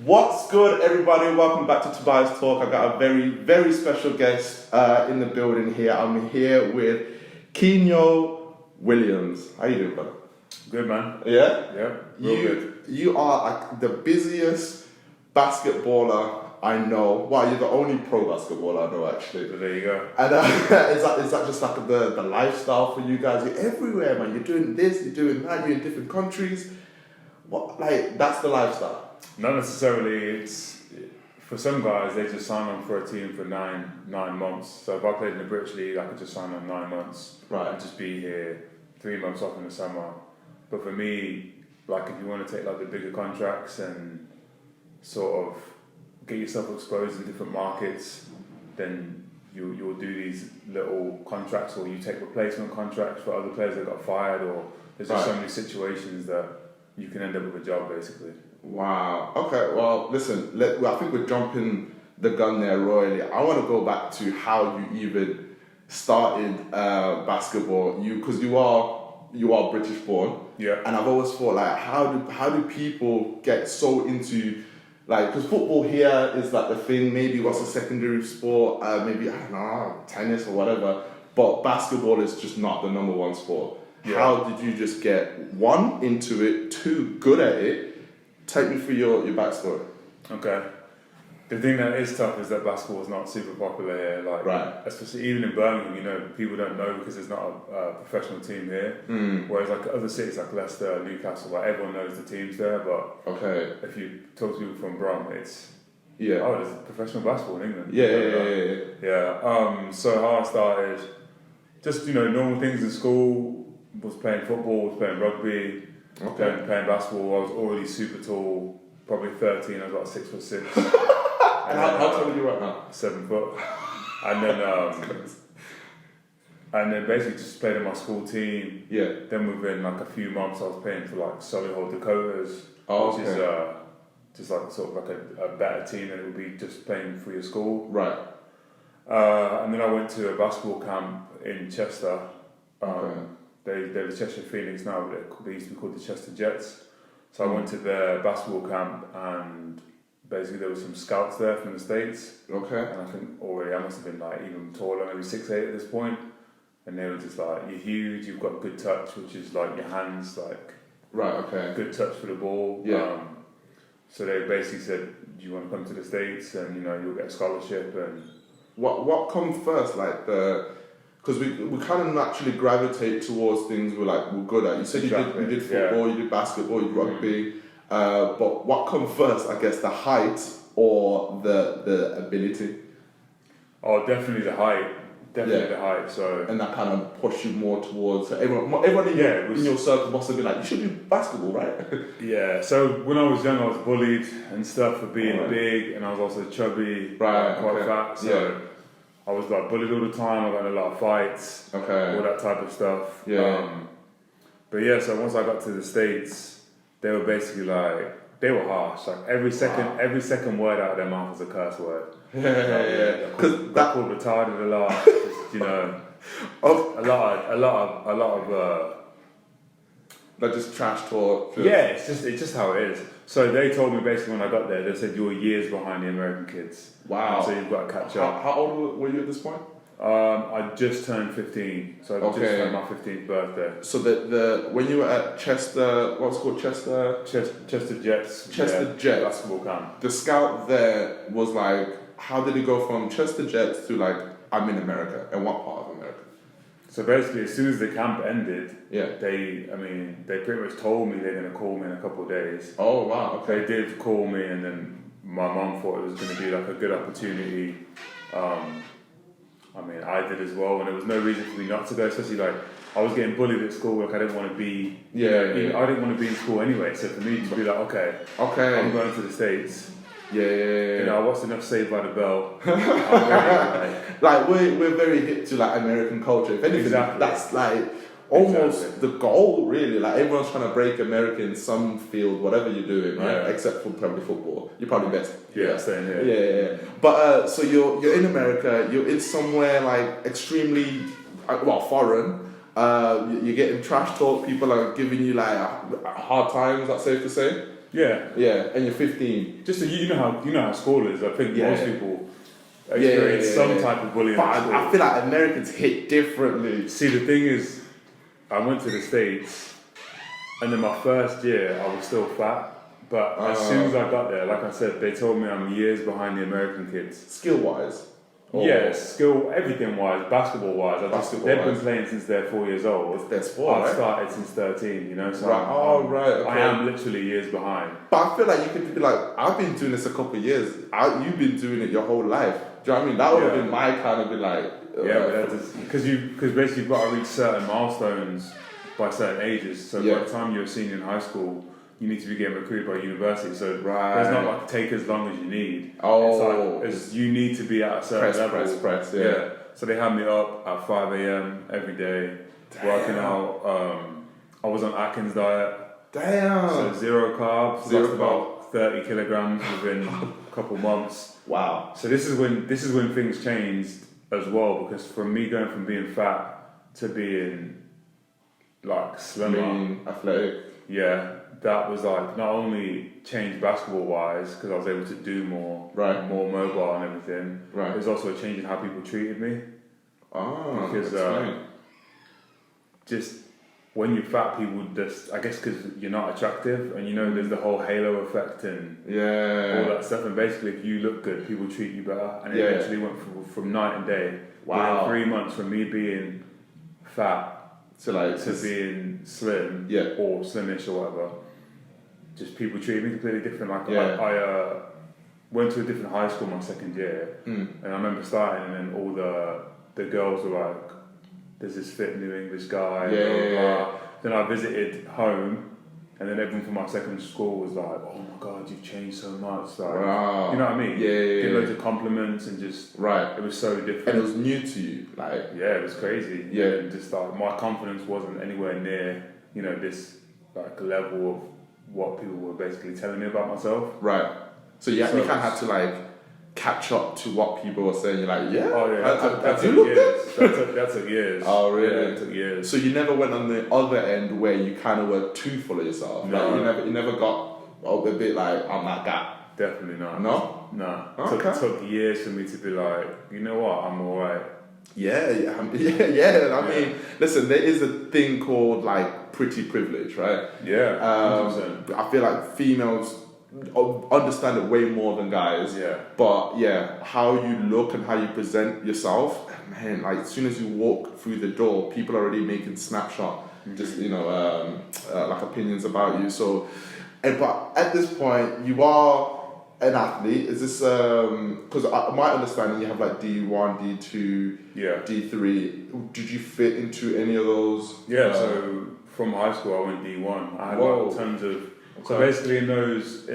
What's good, everybody? Welcome back to Tobias Talk. I got a very, very special guest in the building here. I'm here with Morakinyo Williams. How you doing, brother? Good, man. Yeah? Yeah, real good. You are like the busiest basketballer I know. Well, you're the only pro basketballer I know, actually. So there you go. And is that just like the lifestyle for you guys? You're everywhere, man. You're doing this, you're doing that, you're in different countries. What, like, that's the lifestyle? Not necessarily. It's for some guys, they just sign on for a team for nine months. So if I played in the British League, I could just sign on 9 months, right, and just be here 3 months off in the summer. But for me, like if you want to take like the bigger contracts and sort of get yourself exposed in different markets, then you'll do these little contracts, or you take replacement contracts for other players that got fired, or there's just so many situations that you can end up with a job basically. Wow. Okay. Well, listen. I think we're jumping the gun there royally. I want to go back to how you even started basketball. Because you are British born. Yeah. And I've always thought, like, how do people get so into, like, because football here is like the thing. Maybe what's a secondary sport? Maybe, I don't know, tennis or whatever. But basketball is just not the number one sport. Yeah. How did you just get, one, into it, two, good at it? Take me through your backstory. Okay. The thing that is tough is that basketball is not super popular here. Like, right. Especially even in Birmingham, people don't know because there's not a professional team here. Whereas like other cities like Leicester, Newcastle, like everyone knows the teams there. But if you talk to people from Brum, it's there's professional basketball in England. Yeah. So how I started, just normal things in school. Was playing football, was playing rugby. Playing basketball. I was already super tall, probably 13. I was about 6'6". And how tall are you right now? 7 foot. And then basically just played in my school team. Yeah. Then within like a few months, I was playing for like Solihull Dakotas, which is just like sort of like a better team than it would be just playing for your school. Right. And then I went to a basketball camp in Chester. They're the Chester Phoenix now, but they used to be called the Chester Jets. So I went to their basketball camp, and basically there were some scouts there from the States. Okay. And I think already I must have been like even taller, maybe 6'8" at this point. And they were just like, you're huge, you've got good touch, which is like your hands, like good touch for the ball. Yeah. So they basically said, do you want to come to the States and you'll get a scholarship? And what comes first, like because we kind of naturally gravitate towards things we're good at. You said you did football, you did basketball, you did rugby. But what comes first, I guess, the height or the ability? Oh, definitely the height. The height. So and that kind of pushed you more towards everyone in your circle must have been like, you should do basketball, right? Yeah. So when I was young, I was bullied and stuff for being big, and I was also chubby, quite fat. So I was like bullied all the time. I got in a lot of fights, all that type of stuff. Yeah. So once I got to the States, they were basically like, they were harsh. Like every second word out of their mouth was a curse word. Because that called retarded a lot. Just, a lot of like just trash talk. Yeah, it's just how it is. So they told me basically when I got there, they said you're years behind the American kids. Wow. And so you've got to catch up. How old were you at this point? I just turned 15, so I just turned my 15th birthday. So the when you were at Chester, what's it called, Chester Jets. Jets basketball camp. The scout there was like, how did it go from Chester Jets to like, I'm in America, and what part of America? So basically, as soon as the camp ended, they pretty much told me they're going to call me in a couple of days. Oh wow! Okay. They did call me, and then my mum thought it was going to be like a good opportunity. I did as well, and there was no reason for me not to go. Especially like I was getting bullied at school. Like I didn't want to be. I didn't want to be in school anyway. So for me to be like, okay, I'm going to the States. I watched enough Saved by the Bell. We're very hip to like American culture. If anything, that's like almost the goal, really. Like everyone's trying to break America in some field, whatever you're doing, right? Except for probably football. You're probably best. Staying here. But so you're in America. You're in somewhere like extremely foreign. You're getting trash talk. People are giving you like hard times. That's safe to say. Yeah. Yeah, and you're 15. Just so you know how school is. I think most people Yeah, experience some type of bullying But at school. I feel like Americans hit differently. See, the thing is, I went to the States, and in my first year, I was still fat. But as soon as I got there, like I said, they told me I'm years behind the American kids. Skill-wise? Yeah, skill, everything-wise, basketball-wise. They've been playing since they're 4 years old. It's their sport, I've started since 13, you know, so right. Okay. I am literally years behind. But I feel like you could be like, I've been doing this a couple of years. You've been doing it your whole life. Do you know what I mean? That would have been my kind of be like... because basically you've got to reach certain milestones by certain ages. So by the time you're a senior in high school, you need to be getting recruited by university. So it's not like take as long as you need. It's like you need to be at a certain level. Press, So they had me up at 5 a.m. every day, working out. I was on Atkins diet. Damn. So 0 carbs. Lost about 30 kilograms within a couple months. Wow. So this is when things changed as well, because from me going from being fat to being like slimmer, athletic. Yeah, that was like not only changed basketball wise because I was able to do more, more mobile and everything. It was also a change in how people treated me. Because just when you're fat, people just, I guess because you're not attractive, and you know there's the whole halo effect and all that stuff. And basically, if you look good, people treat you better. And it eventually went from night and day. Wow. Within 3 months from me being fat to being slim or slimish or whatever, just people treated me completely different. Like I went to a different high school my second year, and I remember starting, and then all the girls were like, "There's this fit New English guy." Blah, blah, blah. Then I visited home, and then everyone from my second school was like, "Oh my God, you've changed so much!" Like, you know what I mean? Get loads of compliments and just it was so different. And it was new to you, like it was crazy. And just like my confidence wasn't anywhere near this like level of what people were basically telling me about myself. So you kind of had to like catch up to what people were saying. You're like, that took years. Oh, really? Yeah, it took years. So you never went on the other end where you kind of were too full of yourself. No. Like you never got a bit like, I'm that guy. Definitely not. No? No. Okay. Took years for me to be like, you know what, I'm alright. I mean, listen, there is a thing called like pretty privilege, right? 100%. I feel like females understand it way more than guys. But how you look and how you present yourself, man, like as soon as you walk through the door, people are already making snapshot, just like opinions about you. So, but at this point, you are an athlete. Is this because my understanding, you have like D1, D2, D3. Did you fit into any of those? So from high school, I went D1. I had like tons of. So basically, in those,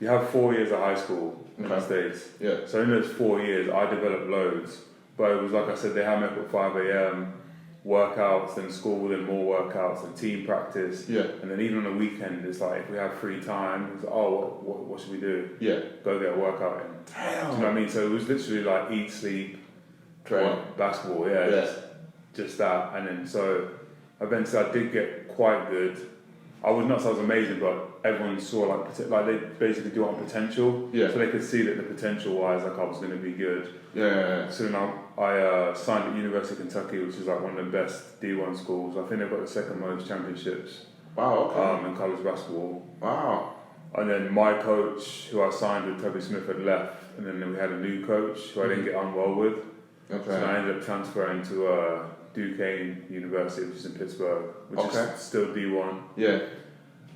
you have 4 years of high school in the States. So in those 4 years, I developed loads. But it was like I said, they had me up at 5 a.m. workouts, then school, then more workouts, and team practice. And then even on the weekend, it's like if we have free time, it's like, what should we do? Go get a workout in. Damn. Do you know what I mean? So it was literally like eat, sleep, train, basketball. Just that. And then so eventually I did get quite good. I was not so I was amazing, but everyone saw like they basically do it on potential, so they could see that the potential wise, like I was going to be good. So then I signed at University of Kentucky, which is like one of the best D1 schools. I think they've got the second most championships. In college basketball. And then my coach, who I signed with, Toby Smith, had left, and then we had a new coach who I didn't get on well with. So I ended up transferring to Duquesne University, which is in Pittsburgh, which is still D1.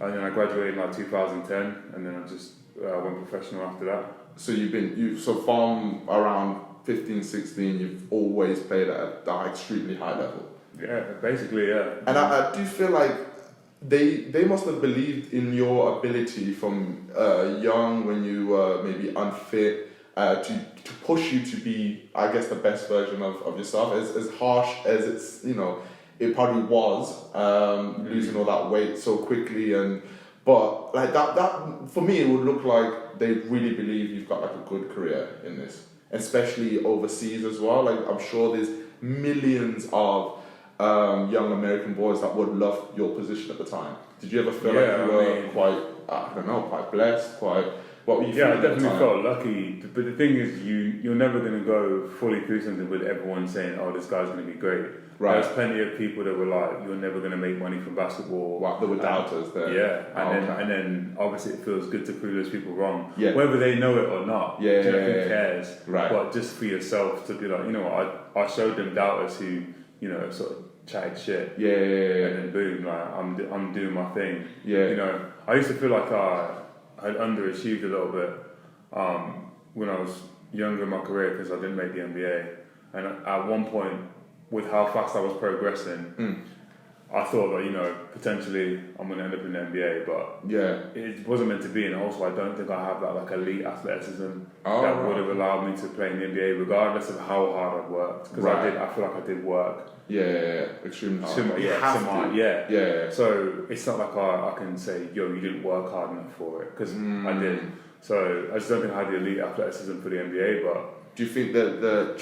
And then I graduated in like 2010, and then I just went professional after that. So so from around 15, 16, you've always played at an extremely high level. Basically. And I do feel like they must have believed in your ability from young, when you were maybe unfit, to push you to be, I guess, the best version of yourself. As harsh as it probably was, losing all that weight so quickly, but like that for me, it would look like they really believe you've got like a good career in this, especially overseas as well. Like I'm sure there's millions of young American boys that would love your position at the time? Did you ever feel like you were quite blessed? What were you feeling? I definitely felt lucky. But the thing is, you're never going to go fully through something with everyone saying, "Oh, this guy's going to be great." Right. There's plenty of people that were like, "You're never going to make money from basketball." Wow, there were doubters there. Yeah, and then obviously it feels good to prove those people wrong, yeah. whether they know it or not. Yeah, who cares? Right. But just for yourself to be like, you know what, I showed them doubters who, you know, sort of chatted shit. Yeah. And then boom, like I'm doing my thing. Yeah. You know, I used to feel like I had underachieved a little bit when I was younger in my career because I didn't make the NBA. And at one point, with how fast I was progressing, I thought that, you know, potentially I'm going to end up in the NBA, but it wasn't meant to be. And also, I don't think I have that like elite athleticism that would have allowed me to play in the NBA, regardless of how hard I'd worked. Because I feel like I did work. Yeah, extremely hard. Yeah. So it's not like I can say, yo, you didn't work hard enough for it, because I did. So I just don't think I had the elite athleticism for the NBA. But do you think that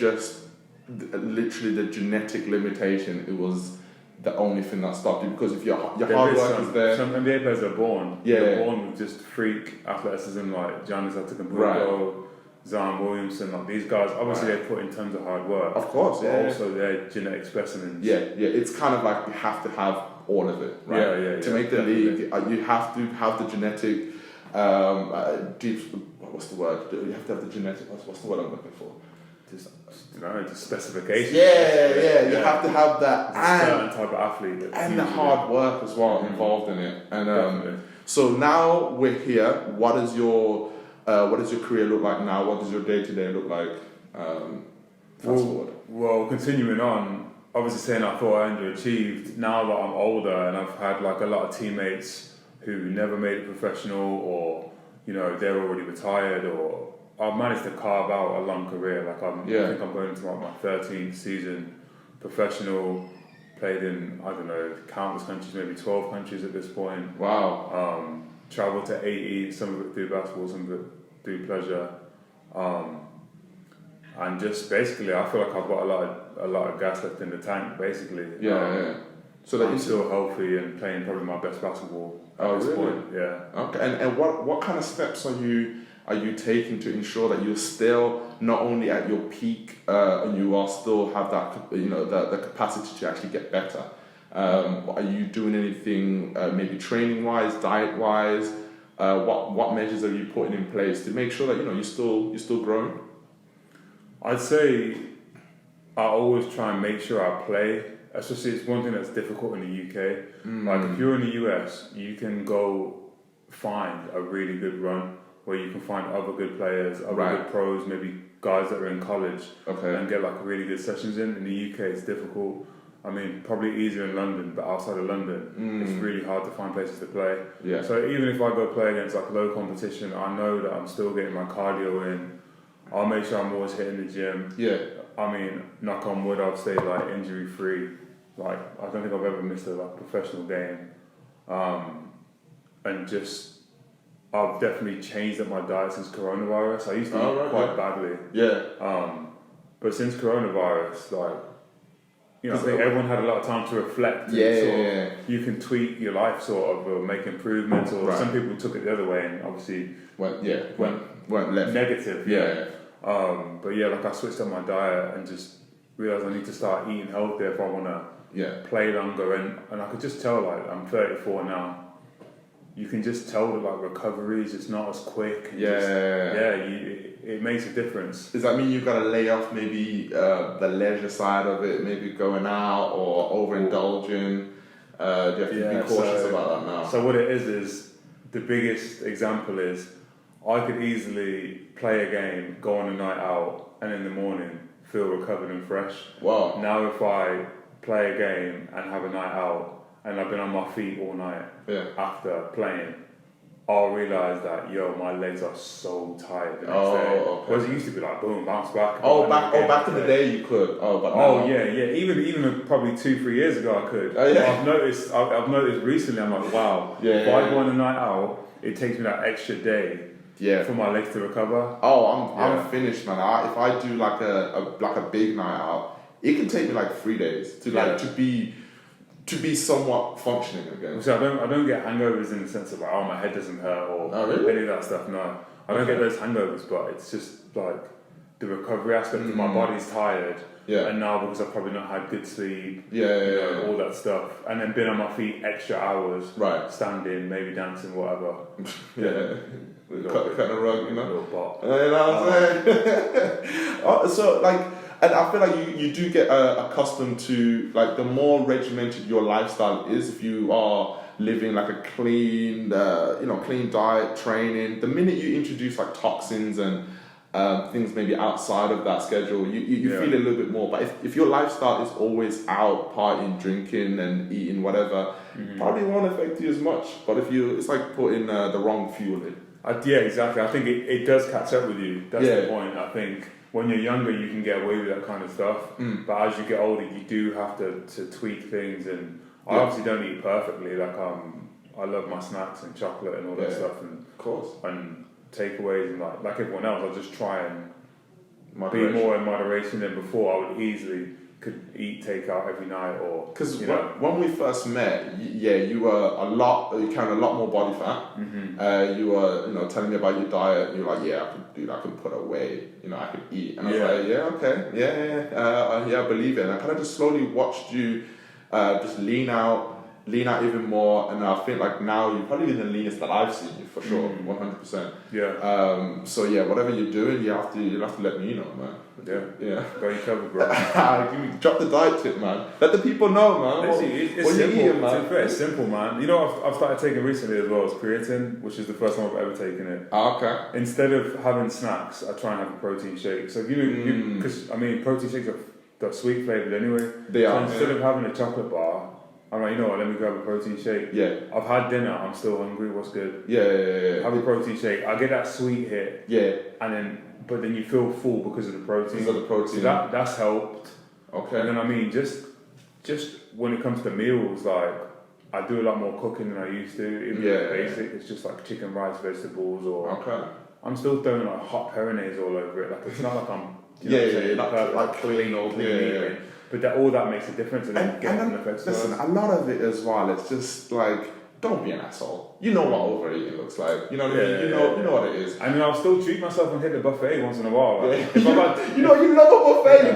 literally the genetic limitation, it was the only thing that stopped you? Because if your hard work is there, some NBA players are born. They're born with just freak athleticism, like Giannis Antetokounmpo, Zion Williamson, like these guys. Obviously, they put in tons of hard work. Of course, but also they're genetic specimens. Yeah. It's kind of like you have to have all of it, right? Yeah. To make the league, you have to have the genetic. What's the word? You have to have the genetic. What's the word I'm looking for? Just specifications. Yeah. You have to have that and certain type of athlete and the hard work as well involved in it. And so now we're here. What does your career look like now? What does your day-to-day look like? Fast forward. Well, continuing on, obviously saying I thought I underachieved. Now that I'm older and I've had like a lot of teammates who never made it professional, or you know they're already retired, or I've managed to carve out a long career. Like I think I'm going into my 13th season professional. Played in, I don't know, countless countries, maybe 12 countries at this point. Wow. Traveled to 80, some of it through basketball, some of it through pleasure. And just basically, I feel like I've got a lot of gas left in the tank, basically. So that I'm still healthy and playing probably my best basketball at this point. Yeah. Okay. And what kind of steps are you taking to ensure that you're still not only at your peak and you are still have that the capacity to actually get better? Are you doing anything maybe training wise, diet wise? What measures are you putting in place to make sure that you're still growing? I'd say I always try and make sure I play. Especially, it's one thing that's difficult in the UK. Like if you're in the US, you can go find a really good run where you can find other good players, other good pros, maybe guys that are in college, and get like really good sessions in. In the UK, it's difficult. I mean, probably easier in London, but outside of London, it's really hard to find places to play. Yeah. So even if I go play against like low competition, I know that I'm still getting my cardio in. I'll make sure I'm always hitting the gym. Yeah. I mean, knock on wood, I've stayed like injury free. Like I don't think I've ever missed a professional game, and just I've definitely changed up my diet since coronavirus. I used to eat quite badly. Yeah. But since coronavirus, like, you know, I think everyone had a lot of time to reflect. You can tweak your life sort of, or make improvements, or some people took it the other way and obviously went left. Negative. But like I switched up my diet and just realised I need to start eating healthier if I want to play longer, and I could just tell, like, I'm 34 now. You can just tell that like recovery is just not as quick. And it makes a difference. Does that mean you've got to lay off maybe the leisure side of it, maybe going out or overindulging? Do you have to be cautious about that now? So what it is the biggest example is I could easily play a game, go on a night out, and in the morning feel recovered and fresh. Wow. Now if I play a game and have a night out and I've been on my feet all night after playing, I'll realise that, my legs are so tired the next day. Whereas it used to be like, boom, bounce back. Back in the day you could. But now. Even probably 2-3 years ago I could. I've noticed recently, I'm like, wow. If I go on a night out, it takes me that extra day for my legs to recover. I'm finished, man. If I do like a big night out, it can take me like 3 days to like to be somewhat functioning again. So I don't get hangovers in the sense of like, oh, my head doesn't hurt or any of that stuff. No, I don't get those hangovers, but it's just like the recovery aspect of my body's tired. Yeah. And now because I've probably not had good sleep, Yeah. all that stuff, and then been on my feet extra hours, Right. standing, maybe dancing, whatever. Cut a rug, you know. Little bop. You know what I'm saying? So like, and I feel like you do get accustomed to like the more regimented your lifestyle is. If you are living like a clean, clean diet, training, the minute you introduce like toxins and things maybe outside of that schedule, you feel a little bit more. But if your lifestyle is always out partying, drinking and eating whatever, probably won't affect you as much. But if it's like putting the wrong fuel in. Yeah, exactly. I think it does catch up with you. That's the point. I think when you're younger, you can get away with that kind of stuff. But as you get older, you do have to tweak things. And I obviously don't eat perfectly. Like I love my snacks and chocolate and all that stuff. And of course. And takeaways and like everyone else, I'll just try and Moderation. be more in moderation than before. I would easily could eat takeout every night or because when we first met, you were you carried a lot more body fat. You were telling me about your diet. And you were like, I could put away. I could eat. And I was like, I believe it. And I kind of just slowly watched you just lean out even more, and I think like now you're probably the leanest that I've seen you for sure, 100%. Yeah. So what you're doing, you'll have to let me know, man. Yeah. Got you covered, bro. Drop the diet tip, man. Let the people know, man. It's simple. Eating, man. It's simple, man. I've started taking recently as well as creatine, which is the first time I've ever taken it. Okay. Instead of having snacks, I try and have a protein shake. So because protein shakes are sweet flavored anyway. They are. So instead of having a chocolate bar, I'm like, let me grab a protein shake. Yeah. I've had dinner, I'm still hungry, what's good? Yeah. Have a protein shake, I get that sweet hit. Yeah. But then you feel full because of the protein. So that's helped. Okay. And then just when it comes to meals, like I do a lot more cooking than I used to. Even if it's basic, it's just like chicken, rice, vegetables, or I'm still throwing like hot peronaise all over it. Like it's not like I'm like clean all clean. But all that makes a difference, and then affects. Listen, a lot of it as well. It's just like, don't be an asshole. You know what overeating looks like. You know what I mean? You know what it is. I mean, I'll still treat myself and hit the buffet once in a while. Like, you love a buffet.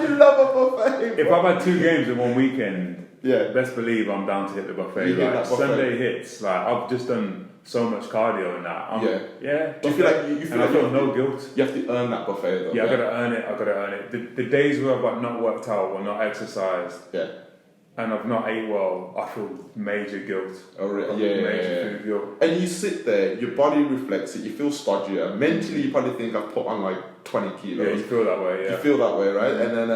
You love a buffet. If I've had 2 games in one weekend, Yeah. Best believe I'm down to hit the buffet. You hit Like that buffet. Sunday hits. Like I've just done so much cardio in that. Do you feel like you feel and like I feel no guilt. You have to earn that buffet though? Yeah, I gotta earn it. The days where I've not worked out or not exercised, and I've not ate well, I feel major guilt. Oh, really? Major food guilt. And you sit there, your body reflects it, you feel stodgier. Mentally, you probably think I've put on like 20 kilos. Yeah, you feel that way, You feel that way, right? And then,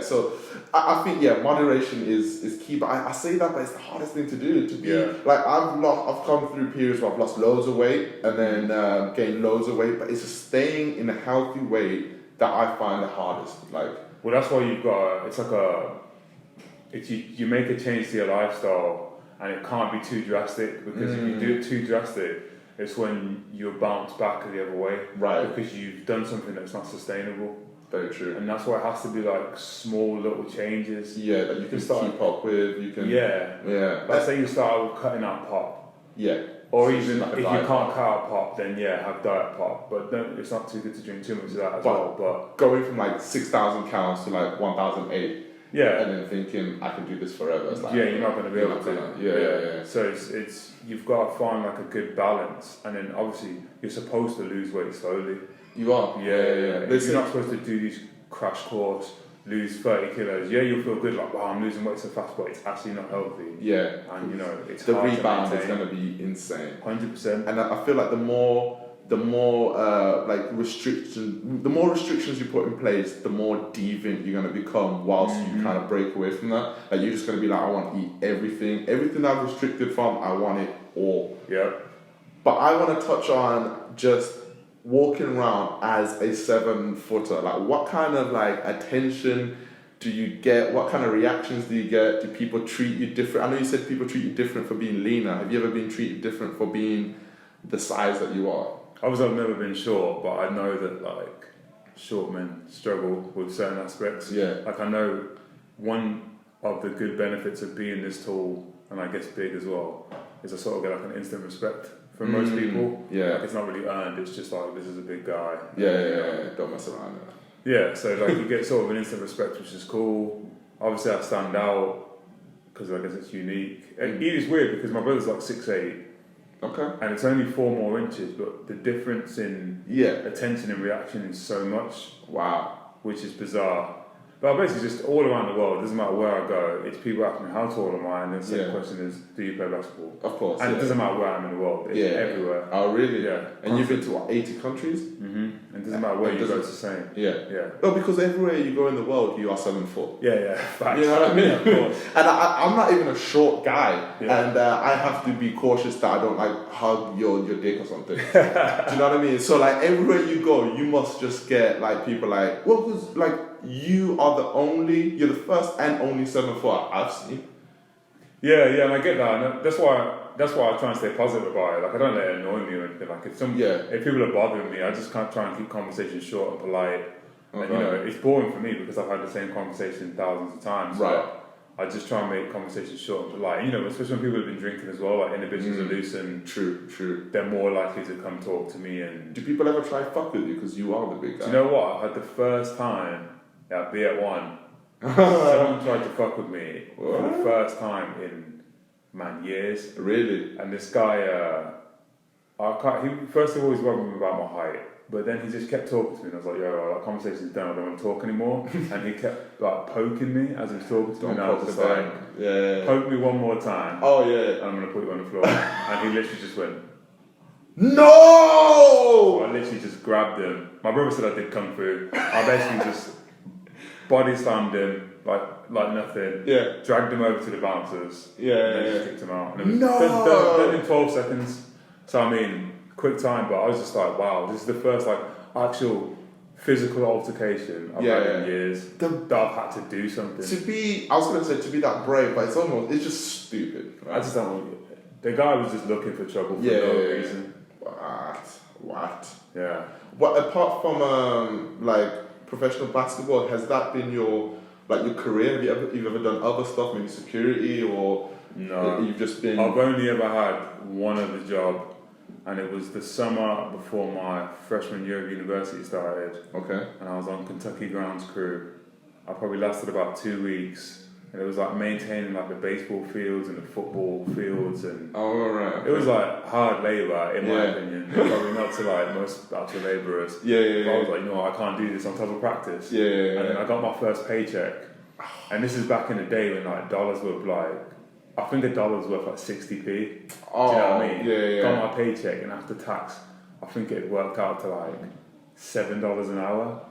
so I think, moderation is key. But I say that, but it's the hardest thing to do. To be like, I've come through periods where I've lost loads of weight and then gained loads of weight, but it's just staying in a healthy weight that I find the hardest. Like, well, that's why you've got, it's like you make a change to your lifestyle and it can't be too drastic, because if you do it too drastic, it's when you bounce back the other way, right? Because you've done something that's not sustainable. Very true. And that's why it has to be like small little changes. Yeah, that you can keep up with. You can. Yeah. Let's say you start with cutting out pop. Yeah. Or even if you can't cut out pop, then have diet pop. But it's not too good to drink too much of that as well. But going from like 6,000 calories to like 1,008. Yeah. And then thinking I can do this forever. It's like, you're not going to be able to. Yeah. So it's you've got to find like a good balance, and then obviously you're supposed to lose weight slowly. You are. Yeah. You're not supposed to do these crash course, lose 30 kilos. Yeah, you'll feel good, like, wow, I'm losing weight so fast, but it's actually not healthy. Yeah. And it's the hard rebound to is going to be insane. 100%. And I feel like the more restrictions you put in place, the more deviant you're going to become whilst you kind of break away from that. Like, you're just going to be like, I want to eat everything I've restricted from, I want it all. Yeah. But I want to touch on just walking around as a 7-footer. Like, what kind of like attention do you get? What kind of reactions do you get? Do people treat you different? I know you said people treat you different for being leaner. Have you ever been treated different for being the size that you are? Obviously, I've never been short, but I know that like short men struggle with certain aspects. Yeah. Like I know one of the good benefits of being this tall and I guess big as well is I sort of get like an instant respect from most people. Yeah. Like it's not really earned. It's just like this is a big guy. Yeah. Don't mess around. Yeah. So like you get sort of an instant respect, which is cool. Obviously, I stand out because I guess it's unique. It is weird because my brother's like 6'8". Okay. And it's only 4 more inches, but the difference in attention and reaction is so much. Wow. Which is bizarre. But basically just all around the world, doesn't matter where I go, it's people asking me how tall am I, and then the second question is, do you play basketball? Of course. And it doesn't matter where I'm in the world, it's everywhere. Oh really? Yeah. And you've been to what, 80 countries? And it doesn't matter where you go, it's the same. Yeah. Well, because everywhere you go in the world, you are 7 foot. Yeah. Facts. You know what I mean? Yeah, of course. And I'm not even a short guy, and I have to be cautious that I don't like hug your dick or something. Do you know what I mean? So like everywhere you go, you must just get like people like, well, because like you're the first and only 7 foot I've seen. Yeah, and I get that, and that's why I try and stay positive about it. Like I don't let it annoy me or anything. Like if people are bothering me, I just can't try and keep conversations short and polite. And you know, it's boring for me because I've had the same conversation thousands of times. Right. So I just try and make conversations short and polite. You know, especially when people have been drinking as well. Like inhibitions are loose, and true. They're more likely to come talk to me. And do people ever try fuck with you because you are the big guy? Do you know what? I had the first time at B1. Someone tried to fuck with me for the first time in years. Really? And this guy, he first of all was bothering me about my height, but then he just kept talking to me, and I was like, "Yo, that conversation's done. I don't want to talk anymore." And he kept like poking me as he was talking to me, and I was just like, "Poke me one more time." Oh yeah. And I'm gonna put you on the floor. And he literally just went, "No!" So I literally just grabbed him. My brother said I did kung fu. I basically just body slammed him like nothing. Yeah. Dragged him over to the bouncers. Yeah. And then just kicked him out. And it was done in 12 seconds. So I mean, quick time, but I was just like, wow, this is the first like actual physical altercation I've had in years that I've had to do something. I was gonna say to be that brave, but it's just stupid. Right? I just don't. The guy was just looking for trouble for no reason. What? Yeah. What apart from like professional basketball, has that been your career? Have you ever done other stuff, maybe security or no? You've just been. I've only ever had one other job, and it was the summer before my freshman year of university started. Okay. And I was on Kentucky grounds crew. I probably lasted about 2 weeks, and it was like maintaining like the baseball fields and the football fields, and it was like hard labour in my opinion. Probably not to like most actual labourers. But I was like, you know what, I can't do this on top of practice. And then I got my first paycheck, and this is back in the day when like dollars were like, I think $1 was worth like 60p. Do you know what I mean? Got my paycheck, and after tax, I think it worked out to like $7 an hour.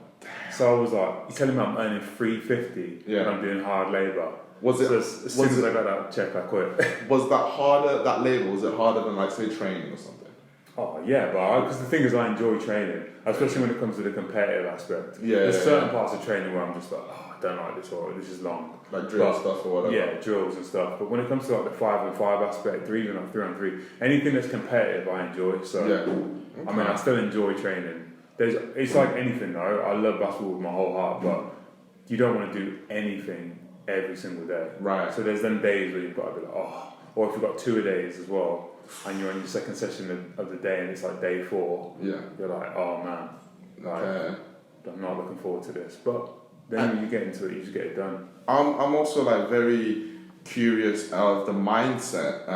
So I was like, you're telling me I'm earning $3.50 and I'm doing hard labour. As soon as I got that check, I quit. Was that harder? That labour, was it harder than like say training or something? Oh yeah, but because the thing is, I enjoy training, especially when it comes to the competitive aspect. There's certain parts of training where I'm just like, oh, I don't like this, or this is long. Like drill stuff or whatever. Yeah, drills and stuff. But when it comes to like the 5-on-5 aspect, or even like 3-on-3, anything that's competitive, I enjoy. So I mean, I still enjoy training. It's like anything though. I love basketball with my whole heart, but you don't want to do anything every single day. Right. So there's then days where you've got to be like, oh, or if you've got 2 days as well, and you're on your second session of the day, and it's like day 4. Yeah. You're like, oh man, I'm not looking forward to this. But then when you get into it, you just get it done. I'm also like very curious of the mindset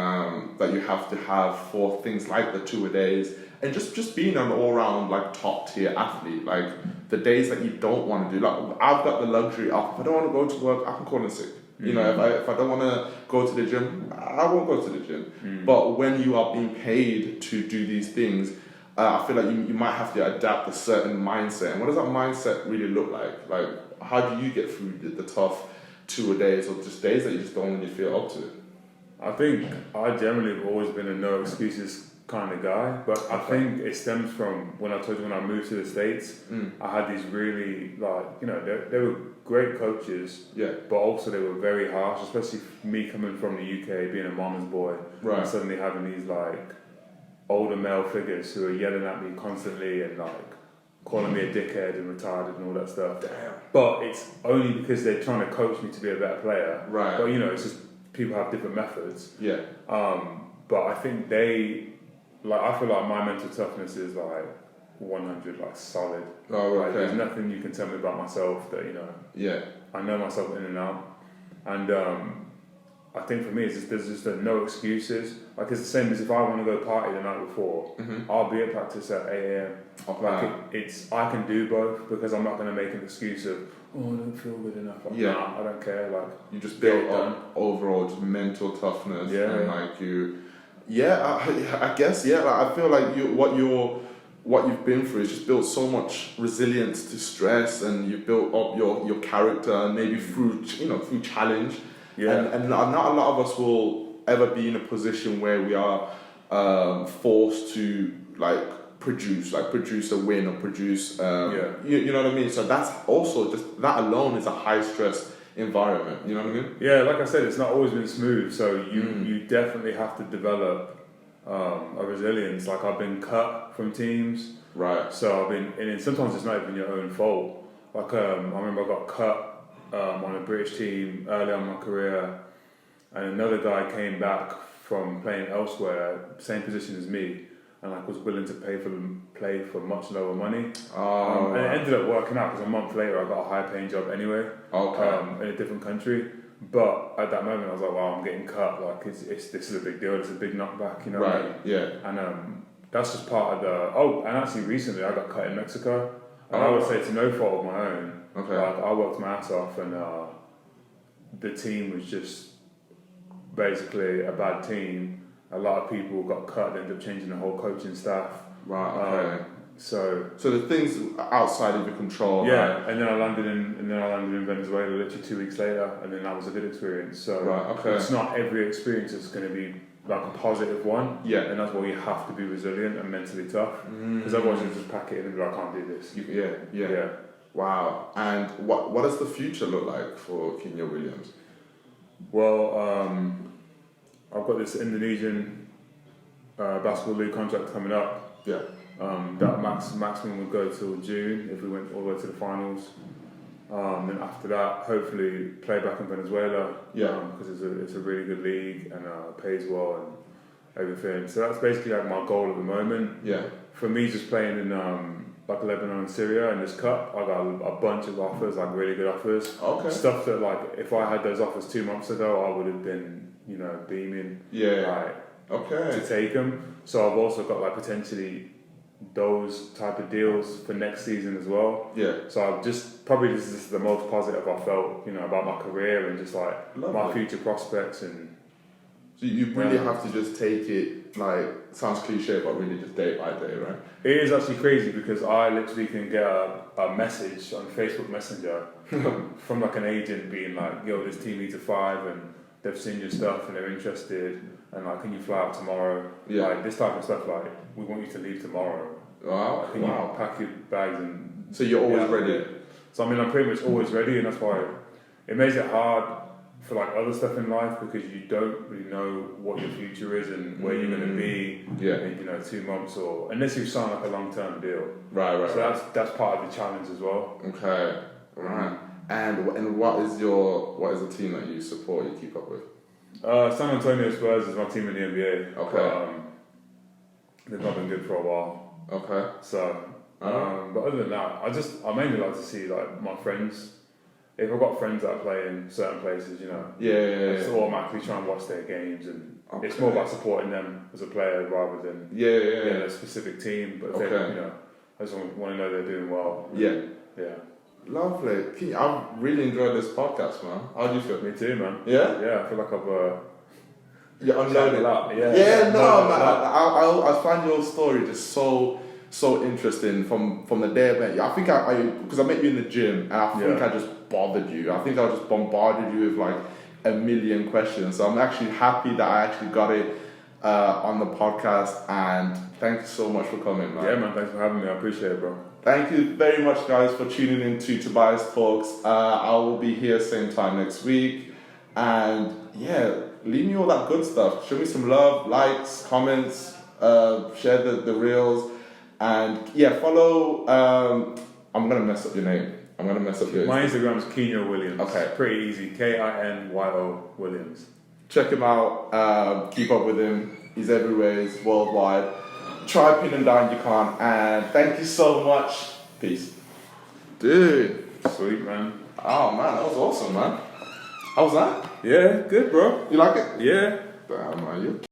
that you have to have for things like the 2-a-days. And just being an all-round like top tier athlete, like the days that you don't want to do, like I've got the luxury of if I don't want to go to work, I can call in sick. You know, if I don't want to go to the gym, I won't go to the gym. But when you are being paid to do these things, I feel like you might have to adapt a certain mindset. And what does that mindset really look like? Like, how do you get through the tough 2-a-days or just days that you just don't really feel up to it? I think I generally have always been a no excuses kind of guy, but I think it stems from when I told you when I moved to the States, I had these really like, you know, they were great coaches, but also they were very harsh, especially me coming from the UK, being a mama's boy, and suddenly having these like older male figures who are yelling at me constantly and like calling me a dickhead and retarded and all that stuff. Damn. But it's only because they're trying to coach me to be a better player. Right. But it's just people have different methods. Yeah. But I think I feel like my mental toughness is like 100, like solid. Oh, okay. Like, there's nothing you can tell me about myself that Yeah. I know myself in and out, and I think for me there's just no excuses. Like it's the same as if I want to go party the night before, I'll be at practice at 8 a.m. Okay. Like I can do both because I'm not going to make an excuse of I don't feel good enough. Like, nah, I don't care. Like you just build up overall just mental toughness and like you. Yeah, I guess like, I feel like what you've been through is just built so much resilience to stress, and you've built up your character, and maybe through challenge. Yeah. And not a lot of us will ever be in a position where we are forced to produce a win or produce you know what I mean. So that's also just that alone is a high stress environment. You know what I mean? Yeah, like I said, it's not always been smooth. So you definitely have to develop a resilience. Like I've been cut from teams, right? So and sometimes it's not even your own fault. Like I remember I got cut on a British team early on in my career, and another guy came back from playing elsewhere, same position as me, and was willing to play for much lower money. And it ended up working out because a month later I got a high paying job anyway. In a different country. But at that moment I was like, wow, I'm getting cut. Like this is a big deal. It's a big knockback, Right. Yeah. And that's just part of the. And actually recently I got cut in Mexico, and I would say to no fault of my own. Okay. Like I worked my ass off, and the team was just basically a bad team. A lot of people got cut. They ended up changing the whole coaching staff. Right. Okay. So the things outside of your control. Yeah. Right? And then I landed in Venezuela literally 2 weeks later, and then that was a good experience. So it's not every experience that's going to be like a positive one. Yeah. And that's why you have to be resilient and mentally tough, because otherwise you just pack it in and be like, I can't do this. Yeah. Wow. And what does the future look like for Morakinyo Williams? Well, I've got this Indonesian basketball league contract coming up. Yeah. That maximum would go till June if we went all the way to the finals. Then after that, hopefully play back in Venezuela. Yeah. Because it's a really good league and pays well and everything. So that's basically like my goal at the moment. Yeah. For me, just playing in Lebanon and Syria in this cup, I got a bunch of offers, like really good offers. Okay. Stuff that if I had those offers 2 months ago, I would have been beaming. Yeah. To take them. So I've also got potentially those type of deals for next season as well. Yeah. So I've just probably this is the most positive I felt, about my career and just my future prospects. And so you really have to just take it, sounds cliche, but really just day by day, right? It is actually crazy because I literally can get a message on Facebook Messenger from an agent being like, yo, this team needs a 5 and they've seen your stuff and they're interested, and can you fly out tomorrow? Yeah. This type of stuff, we want you to leave tomorrow. Wow. Can you pack your bags and... So you're always ready? So I'm pretty much always ready, and that's why it makes it hard for other stuff in life, because you don't really know what your future is and where you're going to be in 2 months, or unless you sign a long-term deal. Right. So that's part of the challenge as well. Okay. Right. And what is the team that you support, you keep up with? San Antonio Spurs is my team in the NBA. Okay. They've not been good for a while. Okay. So, but other than that, I mainly like to see my friends. If I've got friends that play in certain places, I just automatically try and watch their games, and it's more about supporting them as a player rather than a specific team. But if they, I just want to know they're doing well. Yeah. Yeah. Lovely. I've really enjoyed this podcast, man. How do you feel? Me too, man. Yeah? Yeah, I feel like I've... You're unloaded. A lot. Yeah, man. I find your story just so interesting from the day I met you. I think because I met you in the gym, and I think I just bothered you. I think I just bombarded you with a million questions. So I'm actually happy that I actually got it on the podcast, and thank you so much for coming, man. Yeah, man, thanks for having me. I appreciate it, bro. Thank you very much, guys, for tuning in to Tobias Talks. I will be here same time next week. And leave me all that good stuff. Show me some love, likes, comments, share the reels. And yeah, follow. I'm gonna mess up your name. I'm gonna mess up your. My Instagram's Kinyo Williams. Okay. Pretty easy. KINYO Williams. Check him out. Keep up with him. He's everywhere. He's worldwide. Try pin him down. You can't. And thank you so much. Peace, dude. Sweet, man. Oh man, that was awesome, man. How was that? Yeah, good, bro. You like it? Yeah. Damn, man, you.